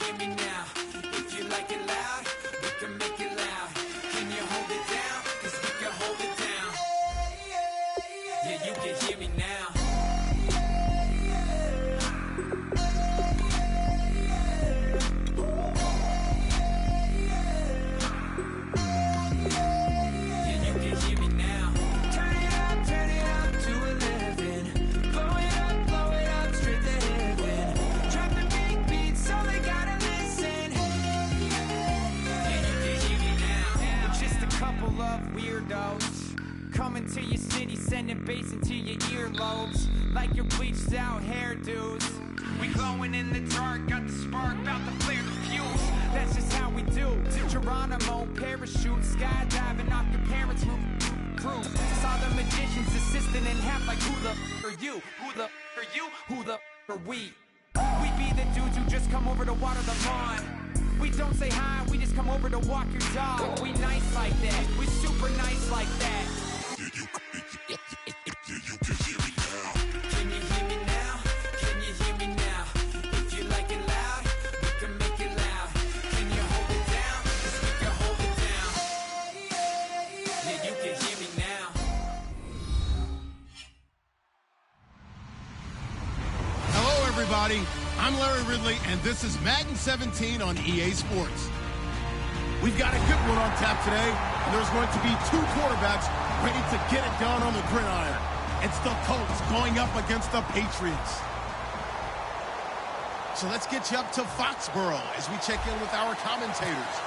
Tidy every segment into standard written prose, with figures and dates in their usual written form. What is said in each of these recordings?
hear me now? If you like it loud, we can make it loud. Can you hold it down? 'Cause we can hold it down. Yeah, you can hear me now. Coming to your city, sending bass into your earlobes, like your bleached out hairdos. We glowing in the dark, got the spark, about to flare the fuse. That's just how we do. Geronimo, parachute, skydiving off your parents' roof. Saw the magician's assistant in half, like who the are you? Who the are you? Who the are we? We be the dudes who just come over to water the lawn. We don't say hi, we just come over to walk your dog. We nice like that, we super nice like that. You can hear me now. Can you hear me now? Can you hear me now? If you like it loud, we can make it loud. Can you hold it down? 'Cause we can hold it down. Yeah, you can hear me now. Hello, everybody. I'm Larry Ridley, and this is Madden 17 on EA Sports. We've got a good one on tap today, and there's going to be two quarterbacks ready to get it done on the gridiron. It's the Colts going up against the Patriots. So let's get you up to Foxborough as we check in with our commentators,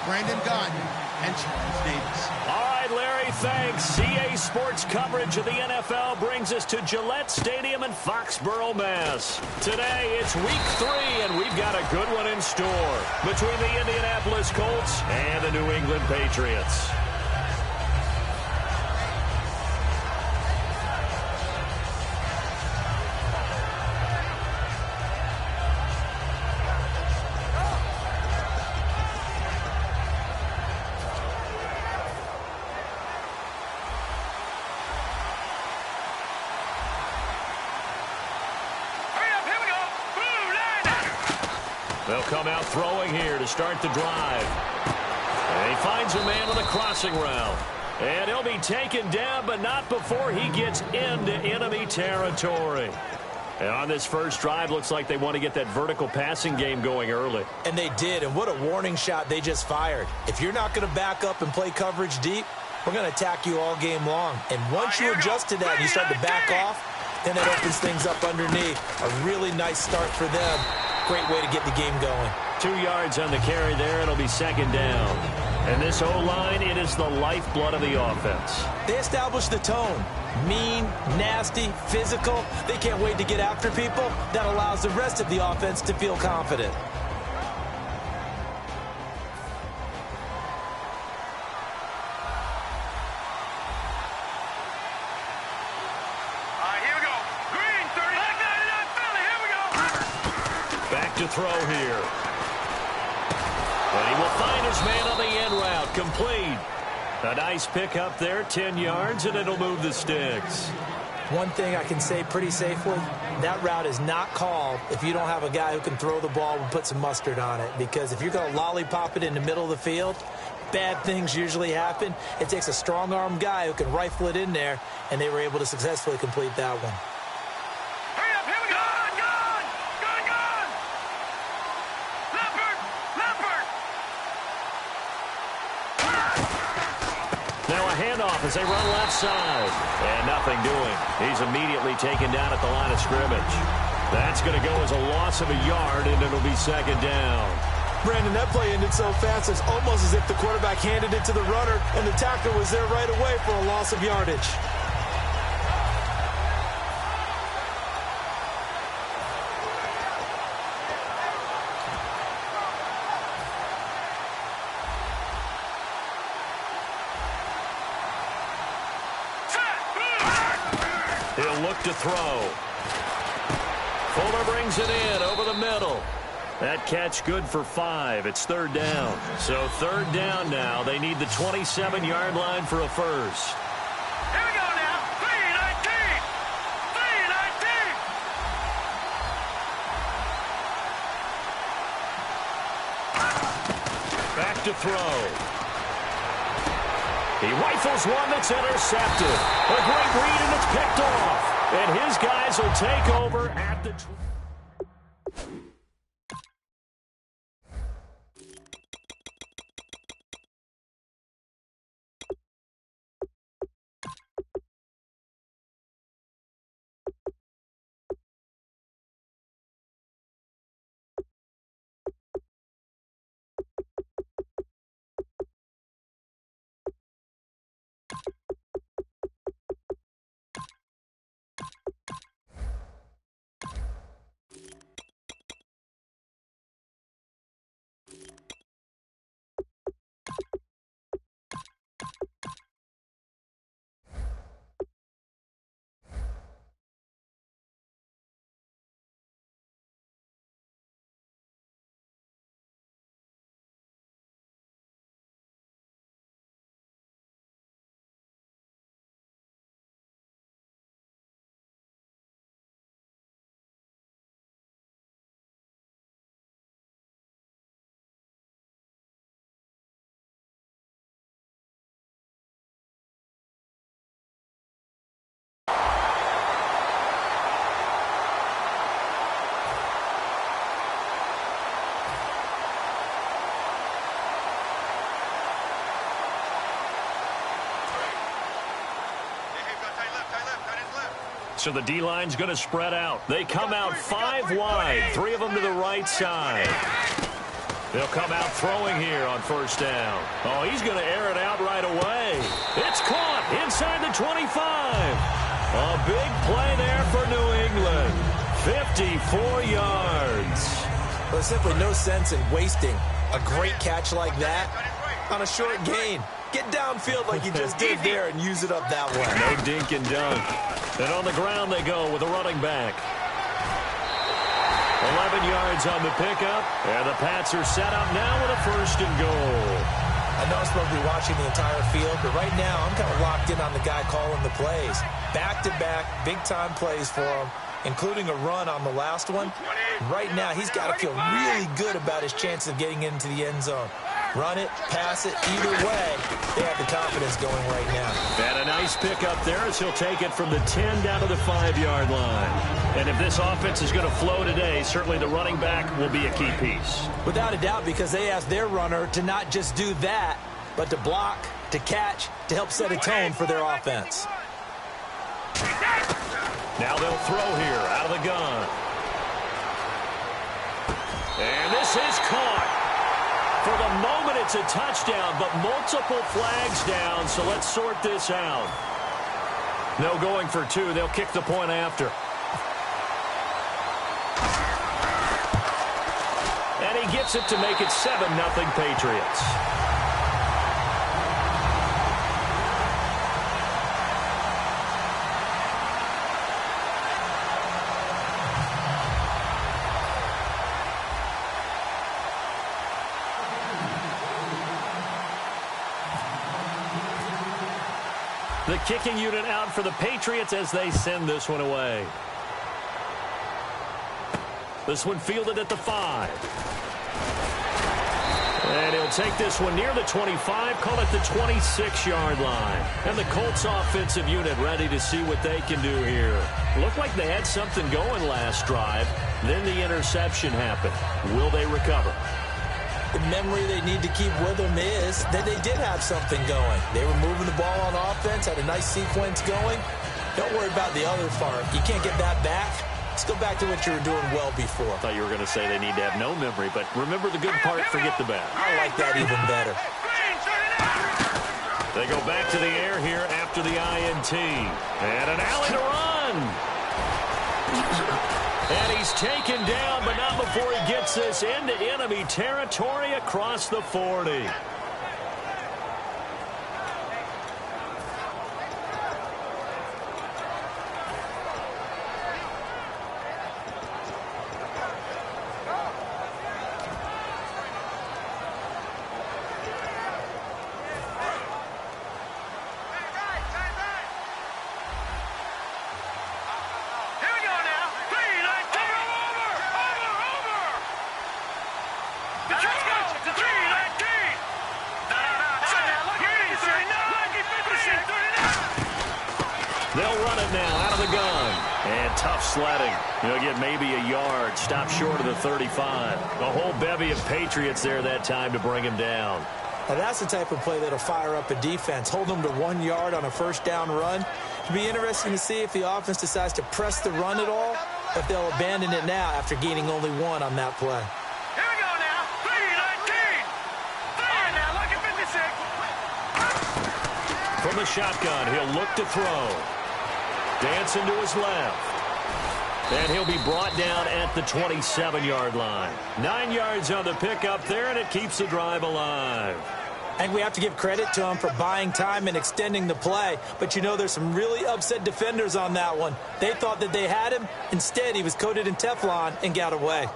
Brandon Godden and Charles Davis. All right, Larry, thanks. EA Sports coverage of the NFL brings us to Gillette Stadium in Foxborough, Mass. Today, it's week 3, and we've got a good one in store between the Indianapolis Colts and the New England Patriots. They'll come out throwing here to start the drive. And he finds a man on a crossing route. And he'll be taken down, but not before he gets into enemy territory. And on this first drive, looks like they want to get that vertical passing game going early. And they did, and what a warning shot they just fired. If you're not going to back up and play coverage deep, we're going to attack you all game long. And once you adjust to that and you start to back off, then it opens things up underneath. A really nice start for them. Great way to get the game going. 2 yards on the carry there. It'll be second down. And this O-line, it is the lifeblood of the offense. They established the tone. Mean, nasty, physical. They can't wait to get after people. That allows the rest of the offense to feel confident. To throw here. And he will find his man on the end route. Complete. A nice pickup there, 10 yards, and it'll move the sticks. One thing I can say pretty safely, that route is not called if you don't have a guy who can throw the ball and put some mustard on it. Because if you're going to lollipop it in the middle of the field, bad things usually happen. It takes a strong-arm guy who can rifle it in there, and they were able to successfully complete that one. Handoff as they run left side. And nothing doing. He's immediately taken down at the line of scrimmage. That's going to go as a loss of a yard, and it'll be second down. Brandon, that play ended so fast, it's almost as if the quarterback handed it to the runner, and the tackler was there right away for a loss of yardage. He'll look to throw. Fuller brings it in over the middle. That catch good for 5. It's third down. So third down now. They need the 27-yard line for a first. Here we go now. 3-19. 3-19. to throw. He rifles one that's intercepted. A great read, and it's picked off. And his guys will take over at the... So the D-line's going to spread out. They come out 5 wide, 3 of them to the right side. They'll come out throwing here on first down. Oh, he's going to air it out right away. It's caught inside the 25. A big play there for New England. 54 yards. Well, there's simply no sense in wasting a great catch like that on a short gain. Get downfield like you just did there and use it up that way. No dink and dunk. And on the ground they go with a running back. 11 yards on the pickup. And the Pats are set up now with a first and goal. I know I'm supposed to be watching the entire field, but right now I'm kind of locked in on the guy calling the plays. Back-to-back, big-time plays for him, including a run on the last one. Right now he's got to feel really good about his chance of getting into the end zone. Run it, pass it, either way, they have the confidence going right now. And a nice pickup there as he'll take it from the 10 down to the 5-yard line. And if this offense is going to flow today, certainly the running back will be a key piece. Without a doubt, because they asked their runner to not just do that, but to block, to catch, to help set a tone for their offense. Now they'll throw here out of the gun. And this is caught. For the moment, it's a touchdown, but multiple flags down, so let's sort this out. No going for 2. They'll kick the point after. And he gets it to make it 7-0 Patriots. The kicking unit out for the Patriots as they send this one away. This one fielded at the 5. And he'll take this one near the 25, call it the 26-yard line. And the Colts offensive unit ready to see what they can do here. Looked like they had something going last drive. Then the interception happened. Will they recover? The memory they need to keep with them is that they did have something going. They were moving the ball on offense, had a nice sequence going. Don't worry about the other part. You can't get that back. Let's go back to what you were doing well before. I thought you were going to say they need to have no memory, but remember the good part, forget the bad. I like that even better. They go back to the air here after the INT. And an alley to run. And he's taken down, but not before he gets this into enemy territory across the 40. They'll run it now out of the gun. And tough sledding. He'll get maybe a yard. Stop short of the 35. A whole bevy of Patriots there that time to bring him down. Now that's the type of play that'll fire up a defense. Hold them to 1 yard on a first down run. It'll be interesting to see if the offense decides to press the run at all, or if they'll abandon it now after gaining only 1 on that play. Here we go now. 3-19. Fire now. Look at 56. From the shotgun, he'll look to throw. Dancing to his left. And he'll be brought down at the 27-yard line. 9 yards on the pickup there, and it keeps the drive alive. And we have to give credit to him for buying time and extending the play. But, you know, there's some really upset defenders on that one. They thought that they had him. Instead, he was coated in Teflon and got away.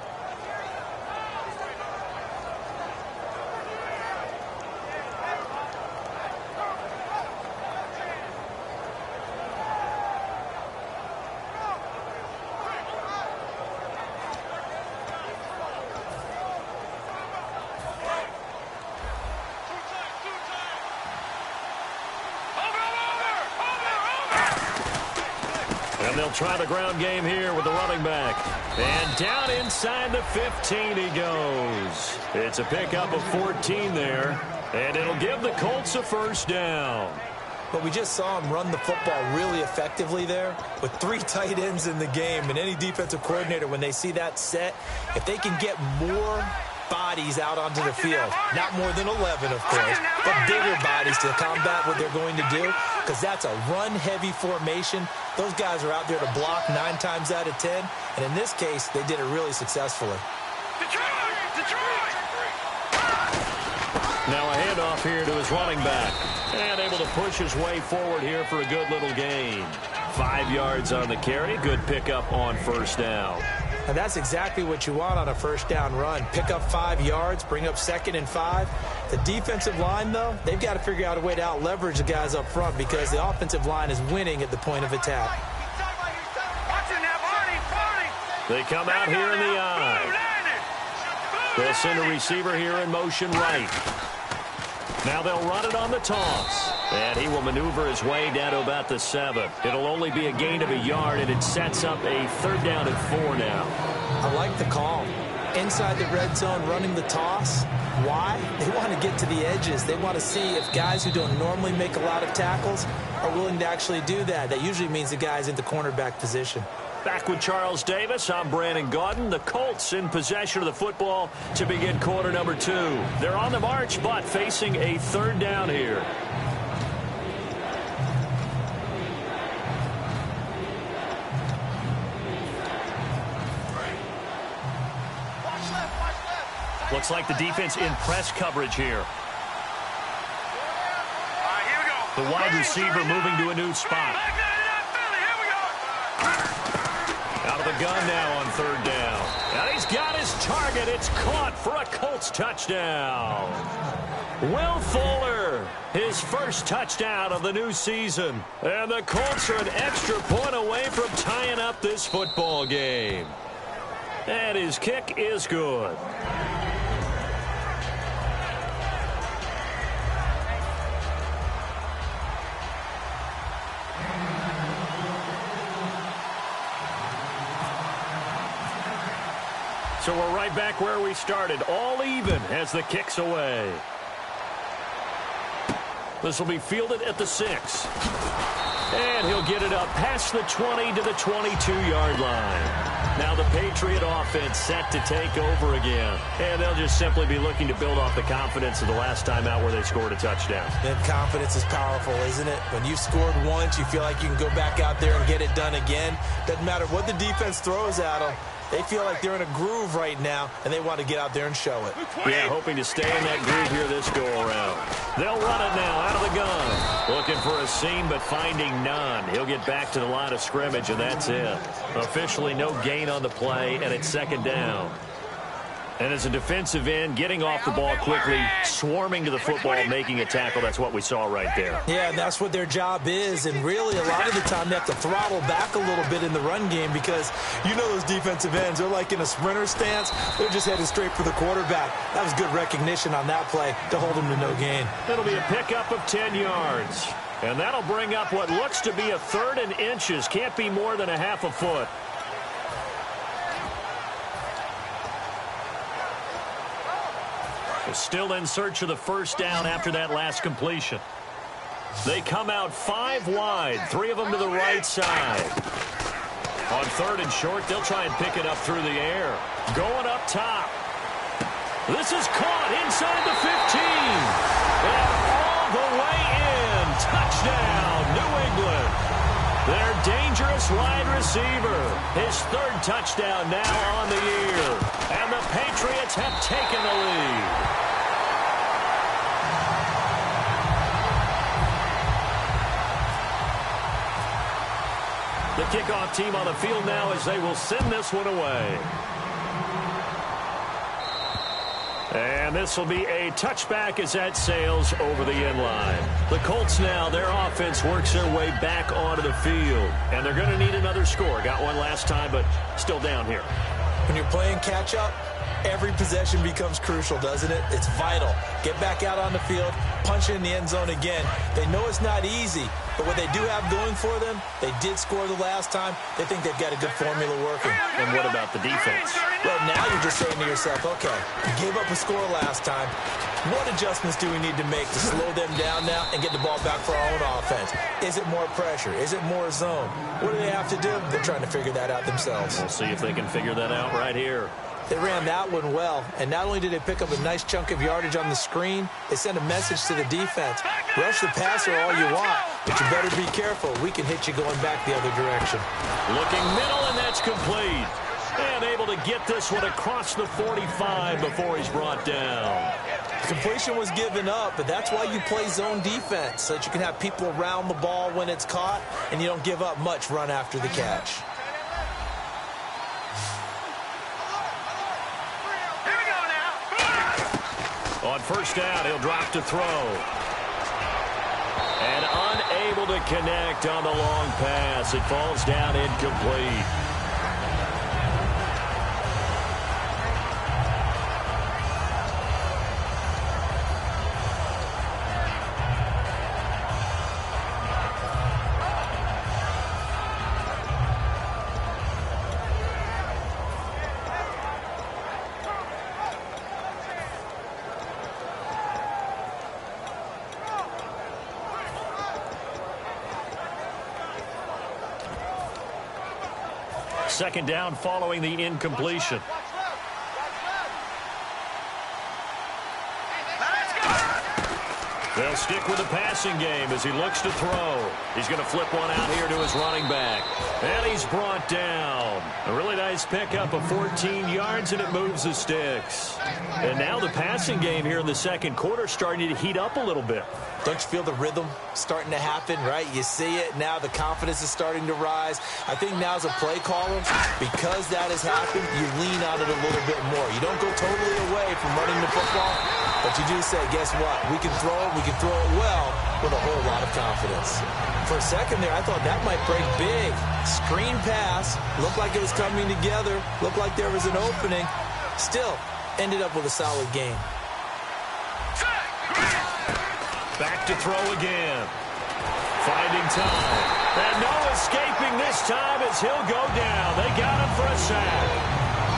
They'll try the ground game here with the running back. And down inside the 15 he goes. It's a pickup of 14 there. And it'll give the Colts a first down. But we just saw him run the football really effectively there with 3 tight ends in the game. And any defensive coordinator, when they see that set, if they can get more bodies out onto the field, not more than 11, of course, but bigger bodies to combat what they're going to do, because that's a run-heavy formation. Those guys are out there to block 9 times out of 10, and in this case, they did it really successfully. Detroit! Now a handoff here to his running back, and able to push his way forward here for a good little gain. 5 yards on the carry, good pickup on first down. And that's exactly what you want on a first down run. Pick up 5 yards, bring up 2nd and 5. The defensive line, though, they've got to figure out a way to out-leverage the guys up front because the offensive line is winning at the point of attack. They come out here in the eye. They'll send a receiver here in motion right. Now they'll run it on the toss. And he will maneuver his way down to about the 7. It'll only be a gain of a yard, and it sets up a 3rd down and 4 now. I like the call. Inside the red zone, running the toss. Why? They want to get to the edges. They want to see if guys who don't normally make a lot of tackles are willing to actually do that. That usually means the guy's in the cornerback position. Back with Charles Davis, I'm Brandon Gaudin. The Colts in possession of the football to begin quarter number 2. They're on the march, but facing a 3rd down here. Looks like the defense in press coverage here. The wide receiver moving to a new spot. Out of the gun now on 3rd down. And he's got his target. It's caught for a Colts touchdown. Will Fuller, his first touchdown of the new season. And the Colts are an extra point away from tying up this football game. And his kick is good. So we're right back where we started, all even as the kick's away. This will be fielded at the 6. And he'll get it up past the 20 to the 22-yard line. Now the Patriot offense set to take over again. And they'll just simply be looking to build off the confidence of the last time out where they scored a touchdown. And confidence is powerful, isn't it? When you've scored once, you feel like you can go back out there and get it done again. Doesn't matter what the defense throws at them. They feel like they're in a groove right now, and they want to get out there and show it. Yeah, hoping to stay in that groove here this go-around. They'll run it now out of the gun. Looking for a seam, but finding none. He'll get back to the line of scrimmage, and that's it. Officially no gain on the play, and it's 2nd down. And as a defensive end, getting off the ball quickly, swarming to the football, making a tackle, that's what we saw right there. Yeah, that's what their job is, and really a lot of the time they have to throttle back a little bit in the run game because you know those defensive ends, they're like in a sprinter stance. They're just headed straight for the quarterback. That was good recognition on that play to hold him to no gain. It'll be a pickup of 10 yards. And that'll bring up what looks to be a 3rd and inches. Can't be more than a half a foot. Still in search of the first down after that last completion. They come out 5 wide, 3 of them to the right side. On 3rd and short, they'll try and pick it up through the air. Going up top. This is caught inside the 15. And all the way in. Touchdown, New England. Their dangerous wide receiver. His 3rd touchdown now on the year. And the Patriots have taken the lead. The kickoff team on the field now as they will send this one away. And this will be a touchback as that sails over the end line. The Colts now, their offense works their way back onto the field. And they're going to need another score. Got one last time, but still down here. When you're playing catch-up, every possession becomes crucial, doesn't it? It's vital. Get back out on the field, punch it in the end zone again. They know it's not easy, but what they do have going for them, they did score the last time. They think they've got a good formula working. And what about the defense? Well, now you're just saying to yourself, okay, you gave up a score last time. What adjustments do we need to make to slow them down now and get the ball back for our own offense? Is it more pressure? Is it more zone? What do they have to do? They're trying to figure that out themselves. We'll see if they can figure that out right here. They ran that one well, and not only did they pick up a nice chunk of yardage on the screen, they sent a message to the defense. Rush the passer all you want, but you better be careful. We can hit you going back the other direction. Looking middle, and that's complete. And able to get this one across the 45 before he's brought down. The completion was given up, but that's why you play zone defense, so that you can have people around the ball when it's caught, and you don't give up much run after the catch. On first down, he'll drop to throw. And unable to connect on the long pass. It falls down incomplete. Second down following the incompletion. They'll stick with the passing game as he looks to throw. He's going to flip one out here to his running back. And he's brought down. A really nice pickup of 14 yards, and it moves the sticks. And now the passing game here in the second quarter starting to heat up a little bit. Don't you feel the rhythm starting to happen, right? You see it now. The confidence is starting to rise. I think now as a play caller, because that has happened, you lean on it a little bit more. You don't go totally away from running the football, but you do say, guess what? We can throw it. We can throw it well with a whole lot of confidence. For a second there, I thought that might break big. Screen pass. Looked like it was coming together. Looked like there was an opening. Still, ended up with a solid game. Back to throw again. Finding time. And no escaping this time as he'll go down. They got him for a sack.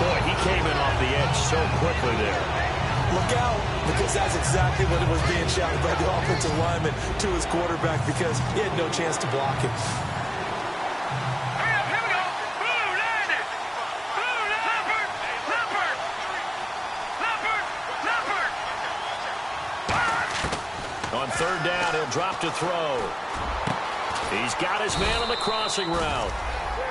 Boy, he came in off the edge so quickly there. Look out, because that's exactly what it was being shouted by the offensive lineman to his quarterback, because he had no chance to block him. On third down, he'll drop to throw. He's got his man on the crossing route.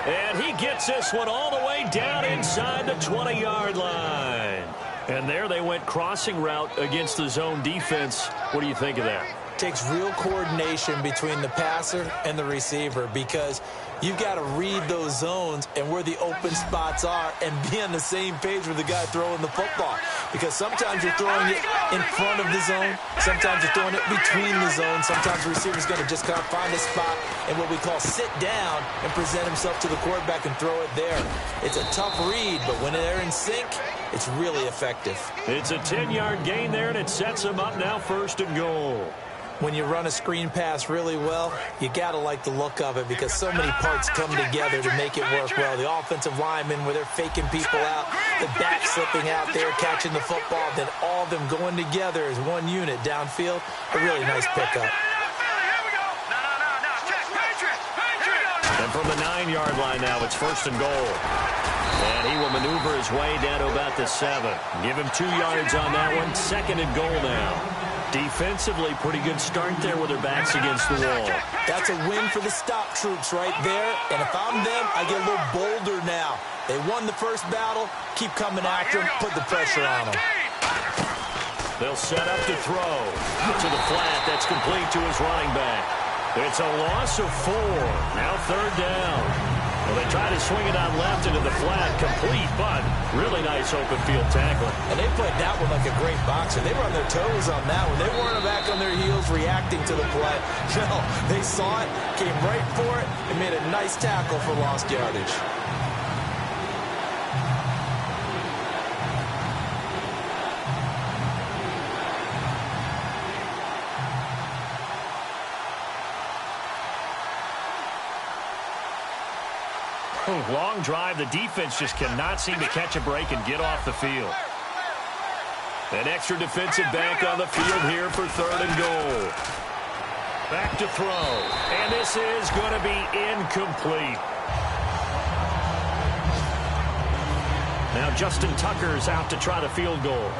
And he gets this one all the way down inside the 20-yard line. And there they went crossing route against the zone defense. What do you think of that? Takes real coordination between the passer and the receiver, because you've got to read those zones and where the open spots are and be on the same page with the guy throwing the football. Because sometimes you're throwing it in front of the zone. Sometimes you're throwing it between the zones. Sometimes the receiver's going to just kind of find a spot and what we call sit down and present himself to the quarterback and throw it there. It's a tough read, but when they're in sync, it's really effective. It's a 10-yard gain there, and it sets him up now 1st and goal. When you run a screen pass really well, you got to like the look of it because so many parts come together to make it work well. The offensive linemen, where they're faking people out, the back slipping out there, catching the football, then all of them going together as one unit downfield. A really nice pickup. And from the 9-yard line now, it's 1st and goal. And he will maneuver his way down to about the 7. Give him 2 yards on that one. 2nd and goal now. Defensively, pretty good start there with their backs against the wall. That's a win for the stop troops right there. And if I'm them, I get a little bolder now. They won the first battle. Keep coming after them. Put the pressure on them. They'll set up to throw. To the flat. That's complete to his running back. It's a loss of 4. Now 3rd down. Well, they try to swing it on left into the flat, complete, but really nice open field tackling. And they played that one like a great boxer. They were on their toes on that one. They weren't back on their heels reacting to the play. No, they saw it, came right for it, and made a nice tackle for lost yardage. Long drive. The defense just cannot seem to catch a break and get off the field. An extra defensive back on the field here for 3rd and goal. Back to throw. And this is going to be incomplete. Now Justin Tucker's out to try the field goal.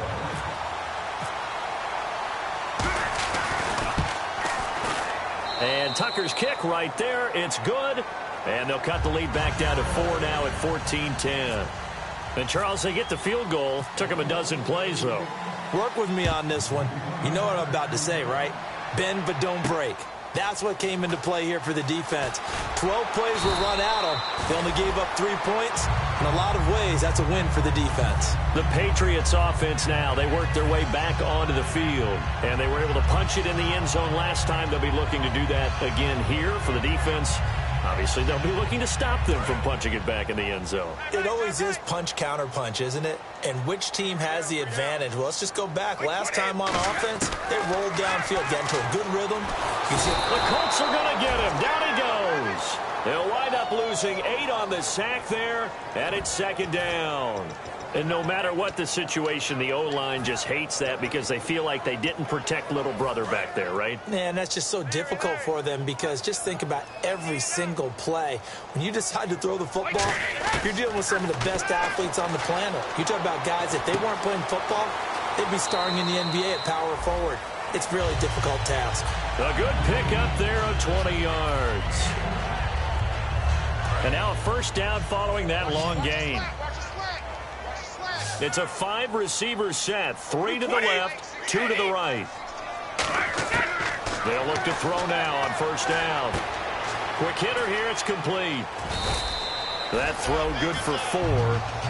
And Tucker's kick right there. It's good. And they'll cut the lead back down to 4 now at 14-10. And, Charles, they get the field goal. Took them a dozen plays, though. Work with me on this one. You know what I'm about to say, right? Bend but don't break. That's what came into play here for the defense. 12 plays were run at them. They only gave up 3 points. In a lot of ways, that's a win for the defense. The Patriots offense now, they worked their way back onto the field. And they were able to punch it in the end zone last time. They'll be looking to do that again here for the defense. Obviously, they'll be looking to stop them from punching it back in the end zone. It always is punch-counter-punch, isn't it? And which team has the advantage? Well, let's just go back. Last time on offense, they rolled downfield, got into a good rhythm. You see, the Colts are going to get him. Down he goes. They'll wind up losing 8 on the sack there, and it's 2nd down. And no matter what the situation, the O-line just hates that because they feel like they didn't protect little brother back there, right? Man, that's just so difficult for them because just think about every single play. When you decide to throw the football, you're dealing with some of the best athletes on the planet. You talk about guys, if they weren't playing football, they'd be starring in the NBA at power forward. It's a really difficult task. A good pickup there of 20 yards. And now a 1st down following that long gain. It's a 5-receiver set. 3 to the left, 2 to the right. They'll look to throw now on 1st down. Quick hitter here. It's complete. That throw good for 4.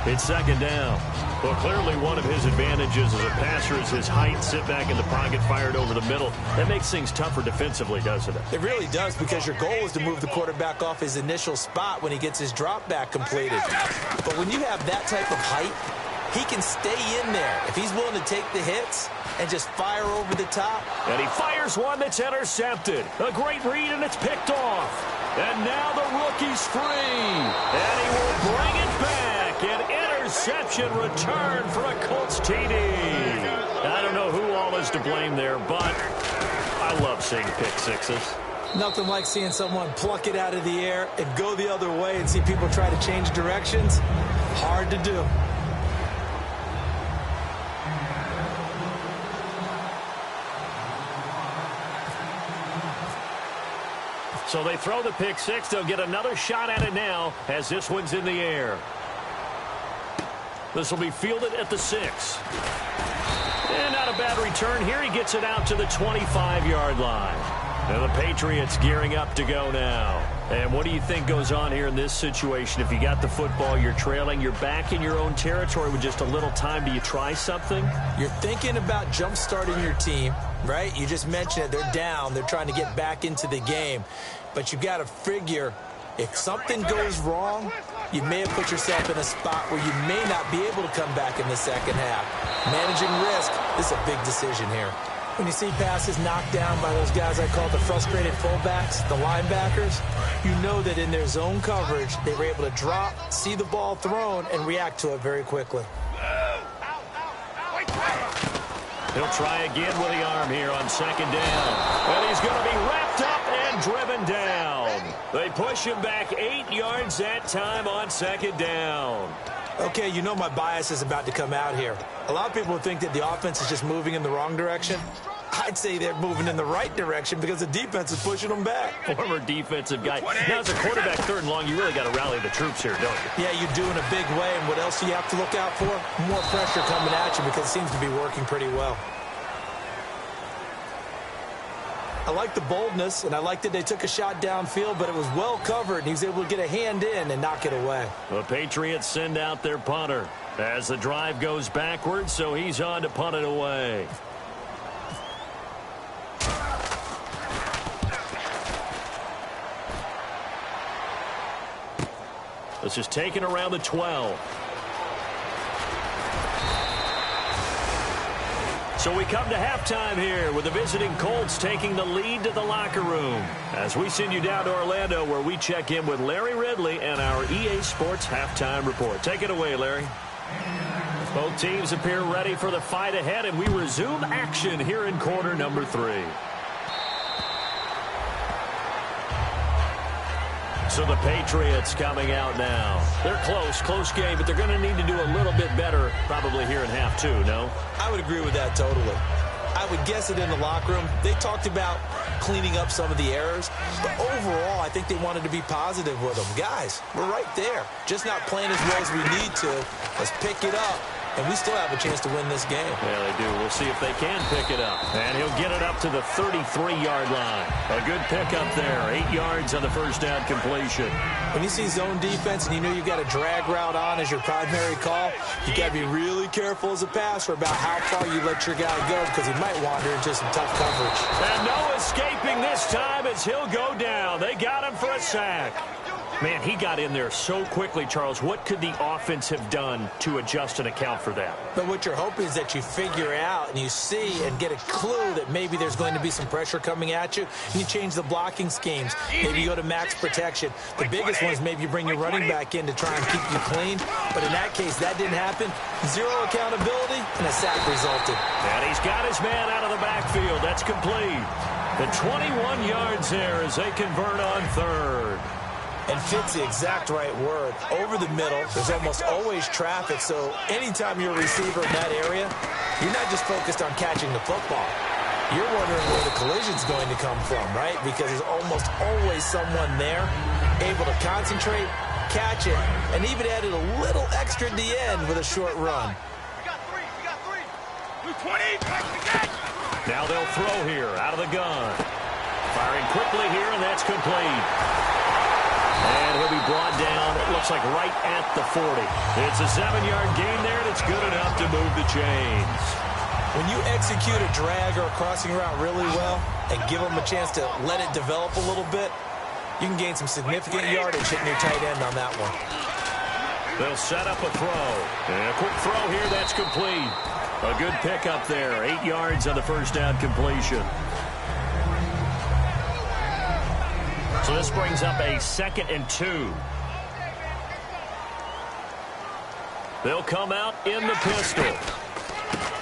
It's 2nd down. Well, clearly one of his advantages as a passer is his height. Sit back in the pocket, fired over the middle. That makes things tougher defensively, doesn't it? It really does because your goal is to move the quarterback off his initial spot when he gets his drop back completed. But when you have that type of height, he can stay in there if he's willing to take the hits and just fire over the top. And he fires one that's intercepted. A great read, and it's picked off. And now the rookie's free. And he will bring it back. An interception return for a Colts TD. I don't know who all is to blame there, but I love seeing pick sixes. Nothing like seeing someone pluck it out of the air and go the other way and see people try to change directions. Hard to do. So they throw the pick six. They'll get another shot at it now as this one's in the air. This will be fielded at the 6. And not a bad return here. He gets it out to the 25-yard line. And the Patriots gearing up to go now. And what do you think goes on here in this situation? If you got the football, you're trailing, you're back in your own territory with just a little time. Do you try something? You're thinking about jump-starting your team, right? You just mentioned it. They're down. They're trying to get back into the game. But you got to figure if something goes wrong, you may have put yourself in a spot where you may not be able to come back in the second half. Managing risk, this is a big decision here. When you see passes knocked down by those guys I call the frustrated fullbacks, the linebackers, you know that in their zone coverage, they were able to drop, see the ball thrown, and react to it very quickly. He'll try again with the arm here on second down. And he's going to be wrapped up and driven down. They push him back 8 yards that time on second down. Okay, you know my bias is about to come out here. A lot of people would think that the offense is just moving in the wrong direction. I'd say they're moving in the right direction because the defense is pushing them back. Former defensive guy. Now, as a quarterback, third and long, you really got to rally the troops here, don't you? Yeah, you do in a big way. And what else do you have to look out for? More pressure coming at you because it seems to be working pretty well. I like the boldness, and I like that they took a shot downfield, but it was well covered, and he was able to get a hand in and knock it away. The Patriots send out their punter as the drive goes backwards, so he's on to punt it away. This is taken around the 12. So we come to halftime here with the visiting Colts taking the lead to the locker room as we send you down to Orlando where we check in with Larry Ridley and our EA Sports halftime report. Take it away, Larry. Both teams appear ready for the fight ahead, and we resume action here in quarter number 3. So the Patriots coming out now. They're close game, but they're going to need to do a little bit better probably here in half 2, no? I would agree with that totally. I would guess it in the locker room. They talked about cleaning up some of the errors, but overall, I think they wanted to be positive with them. Guys, we're right there. Just not playing as well as we need to. Let's pick it up. And we still have a chance to win this game. Yeah, they do. We'll see if they can pick it up. And he'll get it up to the 33-yard line. A good pickup there. 8 yards on the first down completion. When you see zone defense and you know you've got a drag route on as your primary call, you got to be really careful as a passer about how far you let your guy go because he might wander into some tough coverage. And no escaping this time as he'll go down. They got him for a sack. Man, he got in there so quickly, Charles. What could the offense have done to adjust and account for that? But what you're hoping is that you figure out and you see and get a clue that maybe there's going to be some pressure coming at you, and you change the blocking schemes. Maybe you go to max protection. The biggest one is maybe you bring your running back in to try and keep you clean. But in that case, that didn't happen. Zero accountability, and a sack resulted. And he's got his man out of the backfield. That's complete. The 21 yards there as they convert on third. And fits the exact right word. Over the middle, there's almost always traffic, so anytime you're a receiver in that area, you're not just focused on catching the football. You're wondering where the collision's going to come from, right? Because there's almost always someone there able to concentrate, catch it, and even added a little extra at the end with a short run. We got three. 20, Now they'll throw here out of the gun. Firing quickly here, and that's complete. And he'll be brought down, it looks like right at the 40. It's a 7-yard gain there, and it's good enough to move the chains. When you execute a drag or a crossing route really well and give them a chance to let it develop a little bit, you can gain some significant yardage hitting your tight end on that one. They'll set up a throw. And a quick throw here, that's complete. A good pickup there, 8 yards on the first down completion. So this brings up a 2nd and 2. They'll come out in the pistol.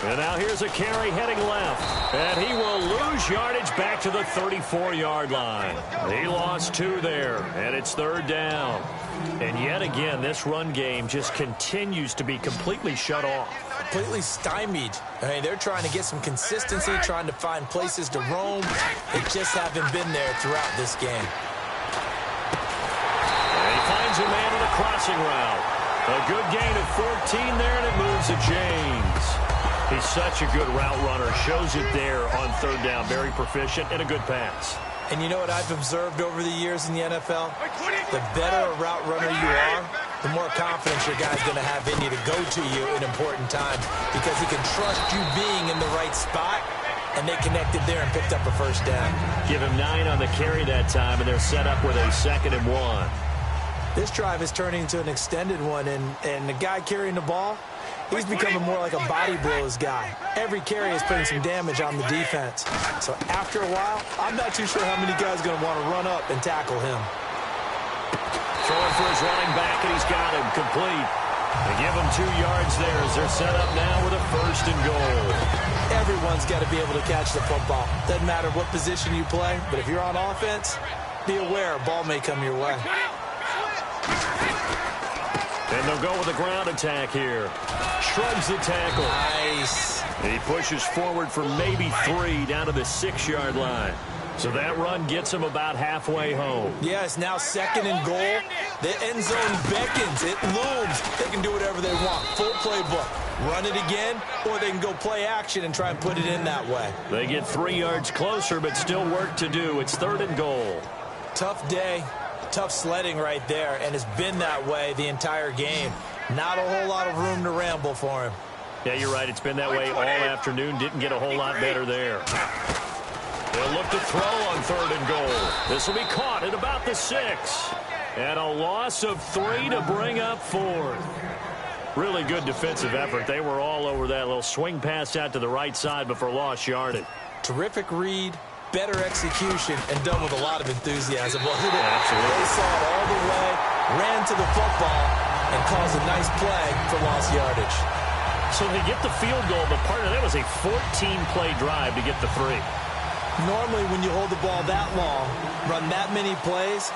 And now here's a carry heading left. And he will lose yardage back to the 34-yard line. He lost 2 there, and it's 3rd down. And yet again, this run game just continues to be completely shut off. Completely stymied. I mean, they're trying to get some consistency, trying to find places to roam. They just haven't been there throughout this game. Finds a man on a crossing route. A good gain of 14 there, and it moves to James. He's such a good route runner. Shows it there on 3rd down. Very proficient and a good pass. And you know what I've observed over the years in the NFL? The better a route runner you are, the more confidence your guy's going to have in you to go to you in important times because he can trust you being in the right spot, and they connected there and picked up a first down. Give him 9 on the carry that time, and they're set up with a 2nd and 1. This drive is turning into an extended one, and the guy carrying the ball, He's becoming more like a body blows guy. Every carry is putting some damage on the defense. So after a while, I'm not too sure how many guys are going to want to run up and tackle him. Throwing for his running back, and he's got him complete. They give him 2 yards there as they're set up now with a 1st and goal. Everyone's got to be able to catch the football. Doesn't matter what position you play, but if you're on offense, be aware a ball may come your way. And they'll go with a ground attack here. Shrugs the tackle. Nice. He pushes forward for maybe 3 down to the 6-yard line. So that run gets him about halfway home. Yeah, it's now 2nd and goal. The end zone beckons. It looms. They can do whatever they want. Full playbook. Run it again, or they can go play action and try and put it in that way. They get 3 yards closer, but still work to do. It's 3rd and goal. Tough day. Tough sledding right there, and it's been that way the entire game. Not a whole lot of room to ramble for him. Yeah, you're right. It's been that way all afternoon. Didn't get a whole lot better there. They'll look to throw on 3rd and goal. This will be caught at about the 6. And a loss of 3 to bring up 4th. Really good defensive effort. They were all over that little swing pass out to the right side before lost yardage. Terrific read. Better execution, and done with a lot of enthusiasm. Wasn't it? Absolutely. They saw it all the way, ran to the football, and caused a nice play for lost yardage. So they get the field goal, but part of that was a 14-play drive to get the 3. Normally, when you hold the ball that long, run that many plays,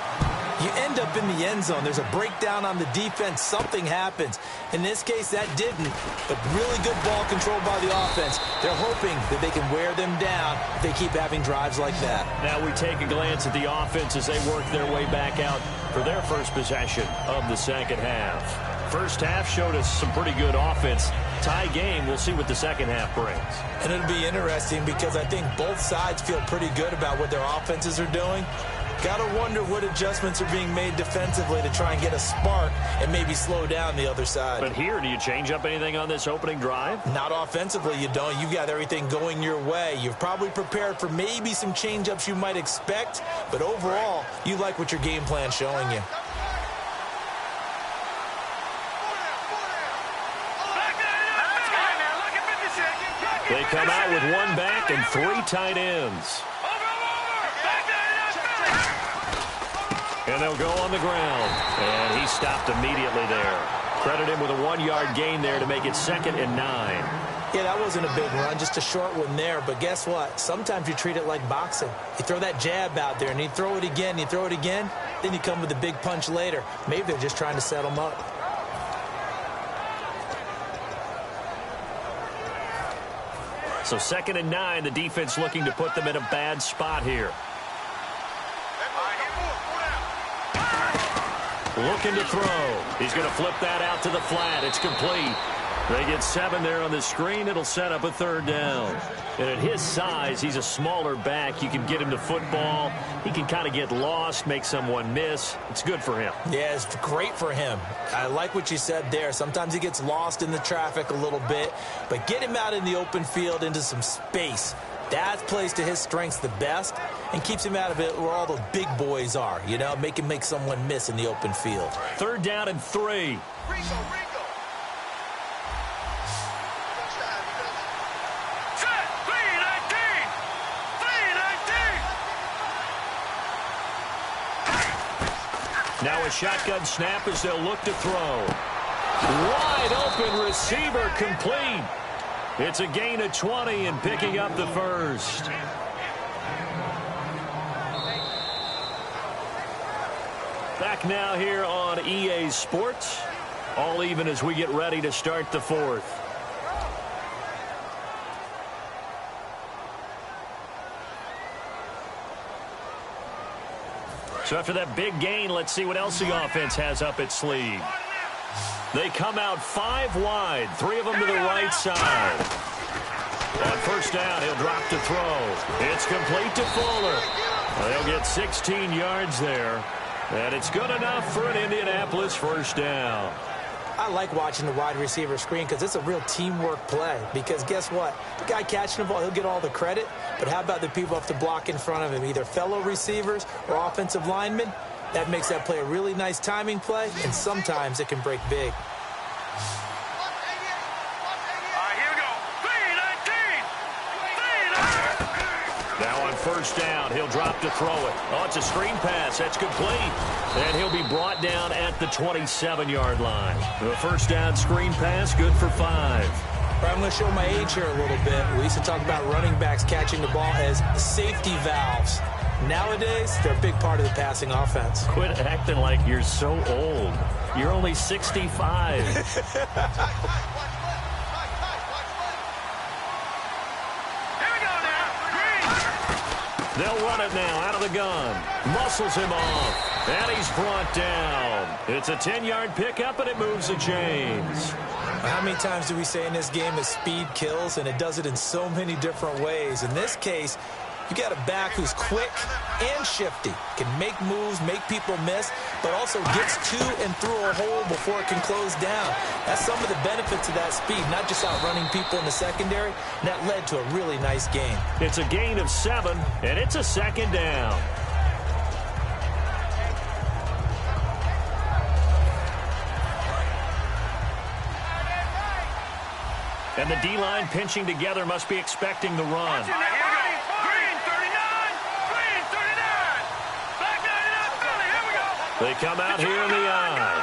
you end up in the end zone. There's a breakdown on the defense. Something happens. In this case, that didn't. But really good ball control by the offense. They're hoping that they can wear them down if they keep having drives like that. Now we take a glance at the offense as they work their way back out for their first possession of the second half. First half showed us some pretty good offense. Tie game. We'll see what the second half brings. And it'll be interesting because I think both sides feel pretty good about what their offenses are doing. Got to wonder what adjustments are being made defensively to try and get a spark and maybe slow down the other side. But here, do you change up anything on this opening drive? Not offensively, you don't. You've got everything going your way. You've probably prepared for maybe some change-ups you might expect, but overall, you like what your game plan's showing you. They come out with 1 back and 3 tight ends. And they'll go on the ground. And he stopped immediately there. Credit him with a 1-yard gain there to make it 2nd and 9. Yeah, that wasn't a big run, just a short one there. But guess what? Sometimes you treat it like boxing. You throw that jab out there, and you throw it again, then you come with a big punch later. Maybe they're just trying to set them up. So 2nd and 9, the defense looking to put them in a bad spot here. Looking to throw. He's going to flip that out to the flat. It's complete. They get 7 there on the screen. It'll set up a 3rd down. And at his size, he's a smaller back. You can get him to football. He can kind of get lost, make someone miss. It's good for him. Yeah, it's great for him. I like what you said there. Sometimes he gets lost in the traffic a little bit. But get him out in the open field into some space. That plays to his strengths the best and keeps him out of it where all the big boys are, you know, make him make someone miss in the open field. 3rd down and 3. Now a shotgun snap as they'll look to throw. Wide open receiver complete. It's a gain of 20 and picking up the 1st. Back now here on EA Sports. All even as we get ready to start the 4th. So after that big gain, let's see what else the offense has up its sleeve. They come out 5 wide, 3 of them to the right side. On 1st down, he'll drop to throw. It's complete to Fuller. They'll get 16 yards there. And it's good enough for an Indianapolis 1st down. I like watching the wide receiver screen because it's a real teamwork play. Because guess what? The guy catching the ball, he'll get all the credit. But how about the people up to block in front of him, either fellow receivers or offensive linemen? That makes that play a really nice timing play, and sometimes it can break big. first down. He'll drop to throw it. Oh, it's a screen pass. That's complete. And he'll be brought down at the 27-yard line. The first down screen pass, good for 5. I'm going to show my age here a little bit. We used to talk about running backs catching the ball as safety valves. Nowadays, they're a big part of the passing offense. Quit acting like you're so old. You're only 65. They'll run it now out of the gun. Muscles him off. And he's brought down. It's a 10-yard pickup, and it moves the chains. How many times do we say in this game that speed kills, and it does it in so many different ways? In this case, you got a back who's quick and shifty, can make moves, make people miss, but also gets to and through a hole before it can close down. That's some of the benefits of that speed, not just outrunning people in the secondary. And that led to a really nice game. It's a gain of 7, and it's a second down. And the D-line pinching together must be expecting the run. They come out here in the eye.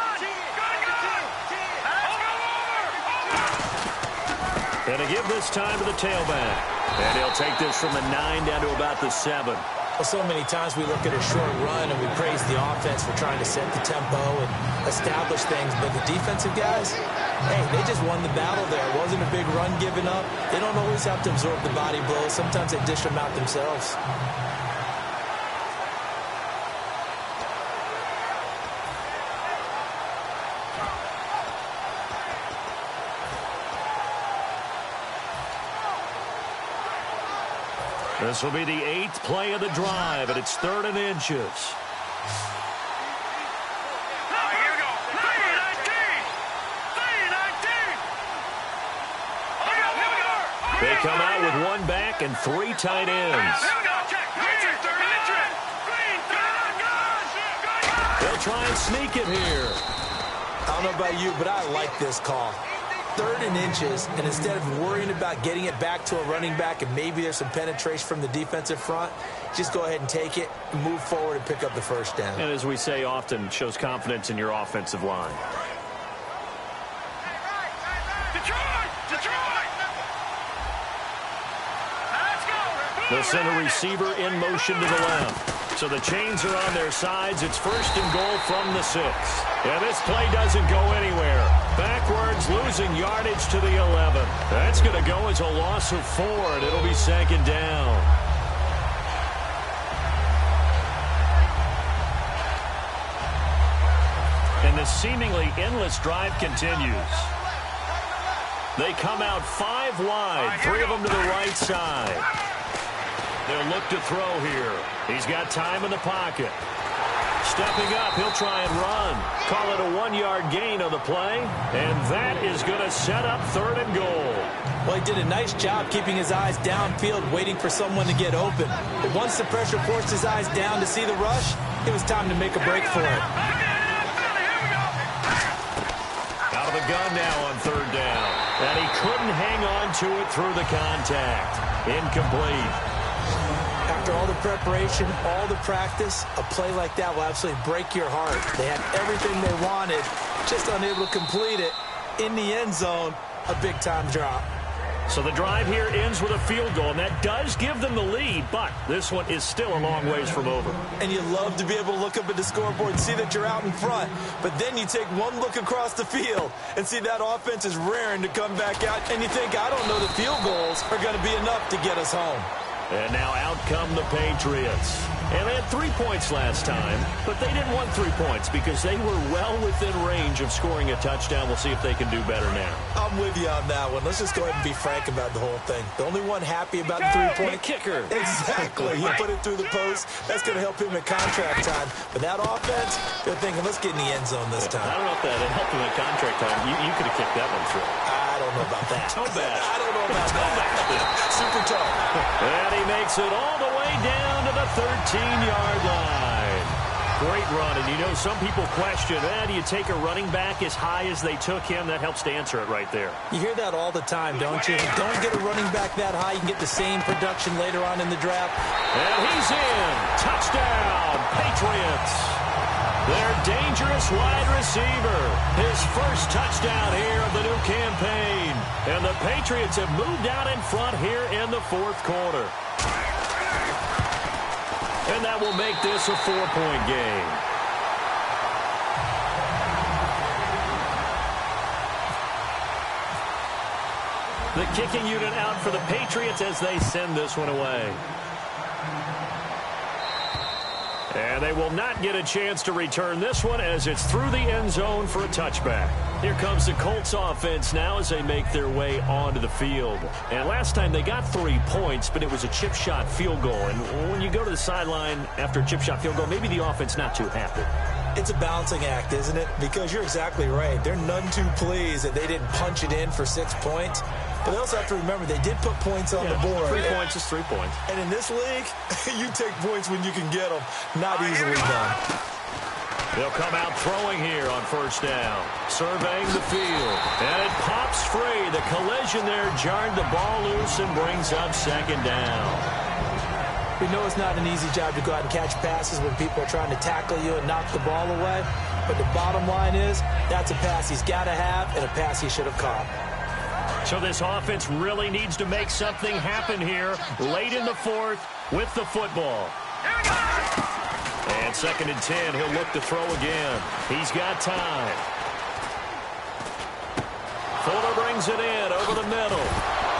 And to give this time to the tailback. And he'll take this from the 9 down to about the 7. Well, so many times we look at a short run and we praise the offense for trying to set the tempo and establish things. But the defensive guys, hey, they just won the battle there. It wasn't a big run given up. They don't always have to absorb the body blows. Sometimes they dish them out themselves. This will be the 8th play of the drive, and it's 3rd and inches. They come out with 1 back and 3 tight ends. They'll try and sneak it here. I don't know about you, but I like this call. 3rd and inches, and instead of worrying about getting it back to a running back and maybe there's some penetration from the defensive front, just go ahead and take it, move forward, and pick up the first down. And as we say often, shows confidence in your offensive line. They'll send a receiver in motion to the left. So the chains are on their sides. It's 1st and goal from the 6. And this play doesn't go anywhere. Backwards, losing yardage to the 11. That's going to go as a loss of 4, and it'll be 2nd down. And the seemingly endless drive continues. They come out 5 wide, 3 of them to the right side. They'll look to throw here. He's got time in the pocket. Stepping up, he'll try and run. Call it a 1-yard gain on the play. And that is going to set up 3rd and goal. Well, he did a nice job keeping his eyes downfield, waiting for someone to get open. But once the pressure forced his eyes down to see the rush, it was time to make a break for it. Out of the gun now on 3rd down. And he couldn't hang on to it through the contact. Incomplete. After all the preparation, all the practice, a play like that will absolutely break your heart. They had everything they wanted, just unable to complete it. In the end zone, a big-time drop. So the drive here ends with a field goal, and that does give them the lead, but this one is still a long ways from over. And you love to be able to look up at the scoreboard and see that you're out in front, but then you take one look across the field and see that offense is raring to come back out, and you think, I don't know, the field goals are going to be enough to get us home. And now out come the Patriots. And they had 3 points last time, but they didn't want 3 points because they were well within range of scoring a touchdown. We'll see if they can do better now. I'm with you on that one. Let's just go ahead and be frank about the whole thing. The only one happy about the 3-point kicker. Exactly. He put it through the post. That's going to help him at contract time. But that offense, they're thinking, let's get in the end zone this time. I don't know if that helped him at contract time. You could have kicked that one through. I don't know about that. Toe bash. I don't know about that. Super toe. And he makes it all the way down to the 13-yard line. Great run, and you know some people question, do you take a running back as high as they took him? That helps to answer it right there. You hear that all the time, don't you? Don't get a running back that high. You can get the same production later on in the draft. And he's in. Touchdown, Patriots. Their dangerous wide receiver. His first touchdown here of the new campaign. And the Patriots have moved out in front here in the fourth quarter. And that will make this a 4-point game. The kicking unit out for the Patriots as they send this one away. And they will not get a chance to return this one as it's through the end zone for a touchback. Here comes the Colts offense now as they make their way onto the field. And last time they got 3 points, but it was a chip shot field goal. And when you go to the sideline after a chip shot field goal, maybe the offense not too happy. It's a balancing act, isn't it? Because you're exactly right. They're none too pleased that they didn't punch it in for 6 points. But they also have to remember they did put points on the board. 3 points is 3 points. And in this league, you take points when you can get them. Not easily done. They'll come out throwing here on first down. Surveying the field. And it pops free. The collision there jarred the ball loose and brings up second down. We know it's not an easy job to go out and catch passes when people are trying to tackle you and knock the ball away. But the bottom line is, that's a pass he's got to have and a pass he should have caught. So this offense really needs to make something happen here late in the fourth with the football. And 2nd and 10, he'll look to throw again. He's got time. Fuller brings it in over the middle.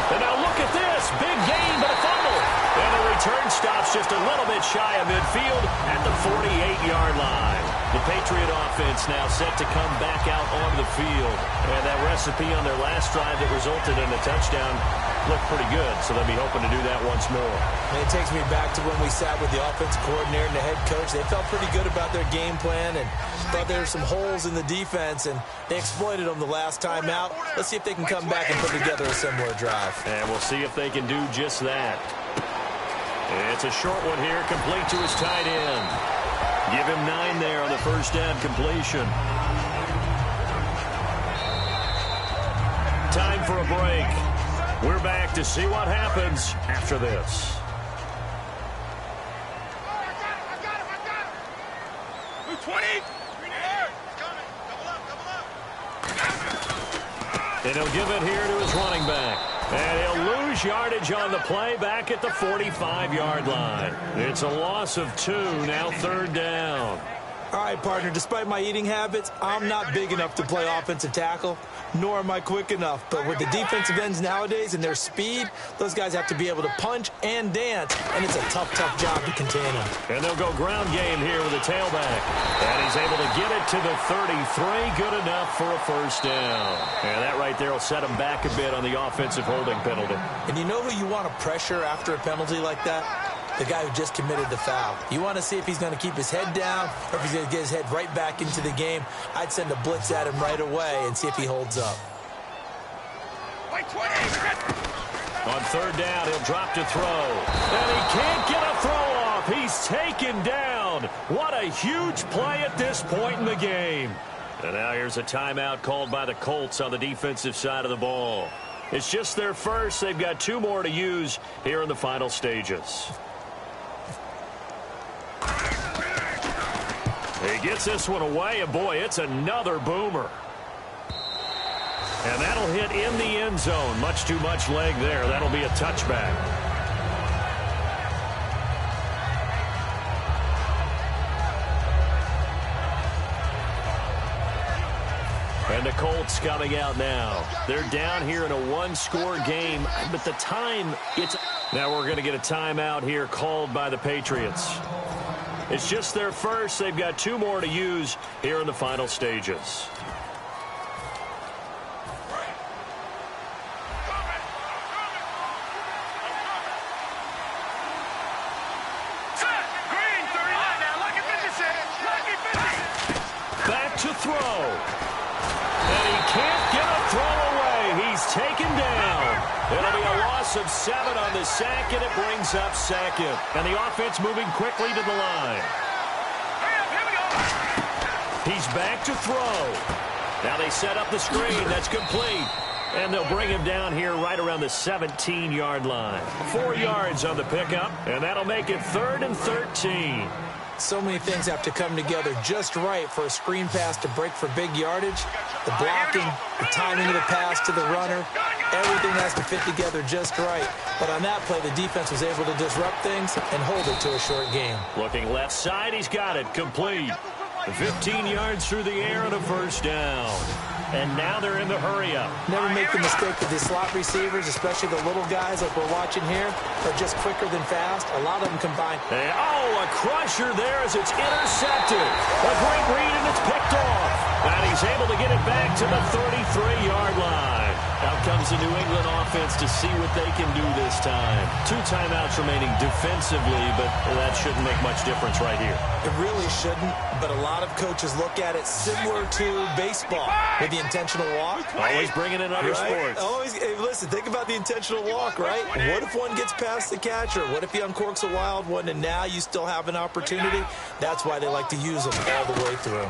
And now look at this. Big gain, but a fumble. And the return stops just a little bit shy of midfield at the 48-yard line. The Patriot offense now set to come back out onto the field. And that recipe on their last drive that resulted in a touchdown looked pretty good, so they'll be hoping to do that once more. And it takes me back to when we sat with the offensive coordinator and the head coach. They felt pretty good about their game plan and thought there were some holes in the defense, and they exploited them the last time out. Let's see if they can come back and put together a similar drive. And we'll see if they can do just that. It's a short one here, complete to his tight end. Give him 9 there on the first down completion. Time for a break. We're back to see what happens after this. Move 20. And he'll give it here to his running back. And he'll lose yardage on the play back at the 45-yard line. It's a loss of 2, now 3rd down. All right, partner, despite my eating habits, I'm not big enough to play offensive tackle, nor am I quick enough. But with the defensive ends nowadays and their speed, those guys have to be able to punch and dance, and it's a tough, tough job to contain them. And they'll go ground game here with a tailback. And he's able to get it to the 33, good enough for a first down. And that right there will set him back a bit on the offensive holding penalty. And you know who you want to pressure after a penalty like that? The guy who just committed the foul. You want to see if he's going to keep his head down or if he's going to get his head right back into the game. I'd send a blitz at him right away and see if he holds up. On 3rd down, he'll drop to throw. And he can't get a throw off. He's taken down. What a huge play at this point in the game. And now here's a timeout called by the Colts on the defensive side of the ball. It's just their first. They've got 2 more to use here in the final stages. He gets this one away, and boy, it's another boomer. And that'll hit in the end zone. Much too much leg there. That'll be a touchback. And the Colts coming out now. They're down here in a 1-score game, but the time, now we're going to get a timeout here called by the Patriots. It's just their first. They've got 2 more to use here in the final stages. Back to throw. And he can't get a throw away. He's taken down. It'll be a loss of 7 on the sack, and it brings up 2nd. And the offense moving quickly to the line. He's back to throw. Now they set up the screen. That's complete. And they'll bring him down here right around the 17-yard line. 4 yards on the pickup, and that'll make it 3rd and 13. So many things have to come together just right for a screen pass to break for big yardage. The blocking, the timing of the pass to the runner, everything has to fit together just right. But on that play, the defense was able to disrupt things and hold it to a short game. Looking left side, he's got it. Complete. 15 yards through the air and a first down. And now they're in the hurry-up. Never make the mistake that the slot receivers, especially the little guys like we're watching here, are just quicker than fast. A lot of them combine. And, a crusher there as it's intercepted. A great read, and it's picked off. And he's able to get it back to the 33-yard line. Out comes the New England offense to see what they can do this time. 2 timeouts remaining defensively, but that shouldn't make much difference right here. It really shouldn't, but a lot of coaches look at it similar to baseball with the intentional walk. Always bringing in other sports. Hey, listen, think about the intentional walk, right? What if one gets past the catcher? What if he uncorks a wild one and now you still have an opportunity? That's why they like to use them all the way through.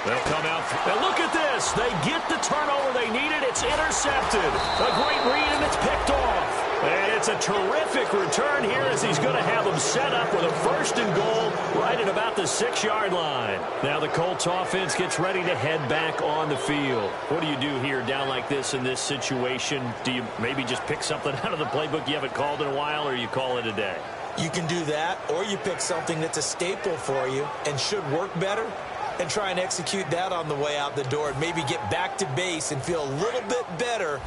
They'll come out. Now look at this. They get the turnover they needed. It's intercepted. A great read, and it's picked off. And it's a terrific return here as he's going to have them set up with a 1st and goal right at about the 6-yard line. Now the Colts offense gets ready to head back on the field. What do you do here down like this in this situation? Do you maybe just pick something out of the playbook you haven't called in a while, or you call it a day? You can do that, or you pick something that's a staple for you and should work better, and try and execute that on the way out the door and maybe get back to base and feel a little bit better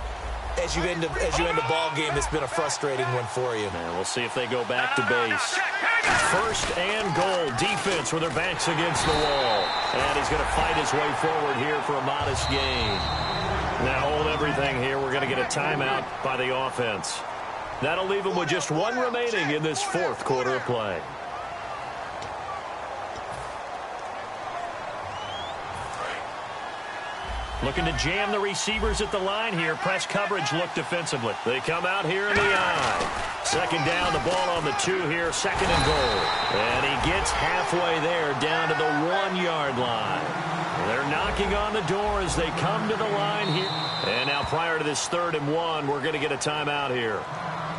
as you end a ball game that's been a frustrating one for you. And we'll see if they go back to base. 1st and goal. Defense with their backs against the wall. And he's going to fight his way forward here for a modest gain. Now hold everything here. We're going to get a timeout by the offense. That'll leave them with just 1 remaining in this 4th quarter of play. Looking to jam the receivers at the line here. Press coverage look defensively. They come out here in the eye. 2nd down, the ball on the 2 here. 2nd and goal. And he gets halfway there down to the 1-yard line. They're knocking on the door as they come to the line here. And now prior to this 3rd and 1, we're going to get a timeout here.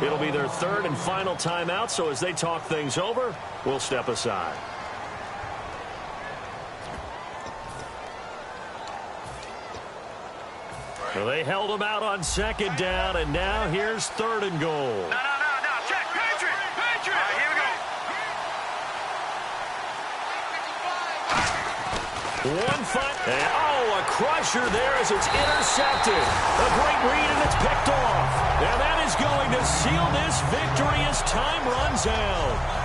It'll be their 3rd and final timeout, so as they talk things over, we'll step aside. So they held him out on 2nd down, and now here's 3rd and goal. No. Check. Patriot. All right, here we go. One fight. And, a crusher there as it's intercepted. A great read, and it's picked off. And that is going to seal this victory as time runs out.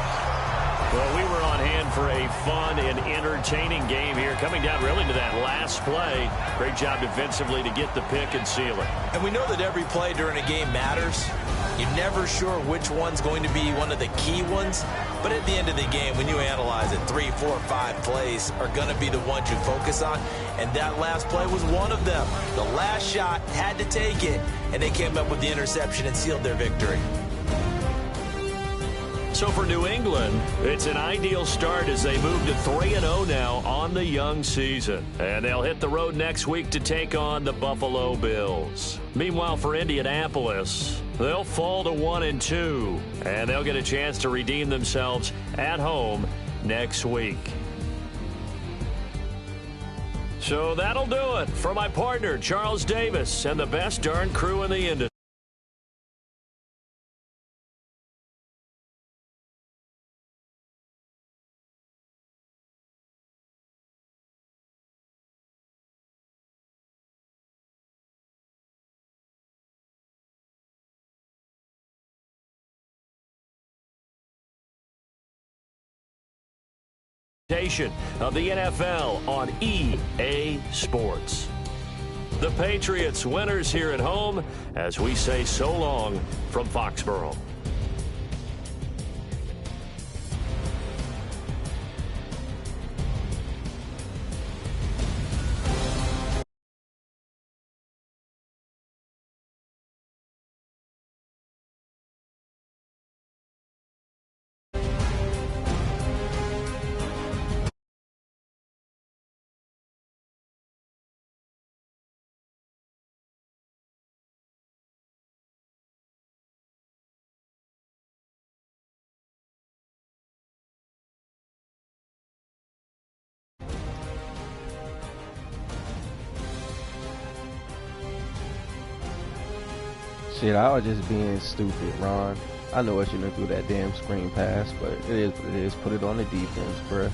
Well, we were on hand for a fun and entertaining game here, coming down really to that last play. Great job defensively to get the pick and seal it. And we know that every play during a game matters. You're never sure which one's going to be one of the key ones. But at the end of the game, when you analyze it, 3, 4, 5 plays are going to be the ones you focus on. And that last play was one of them. The last shot had to take it, and they came up with the interception and sealed their victory. So for New England, it's an ideal start as they move to 3-0 now on the young season. And they'll hit the road next week to take on the Buffalo Bills. Meanwhile, for Indianapolis, they'll fall to 1-2. And they'll get a chance to redeem themselves at home next week. So that'll do it for my partner, Charles Davis, and the best darn crew in the industry. Of the NFL on EA Sports. The Patriots winners here at home as we say so long from Foxborough. Shit, I was just being stupid, Ron. I know I shouldn't have threw that damn screen pass, but it is what it is. Put it on the defense, bruh.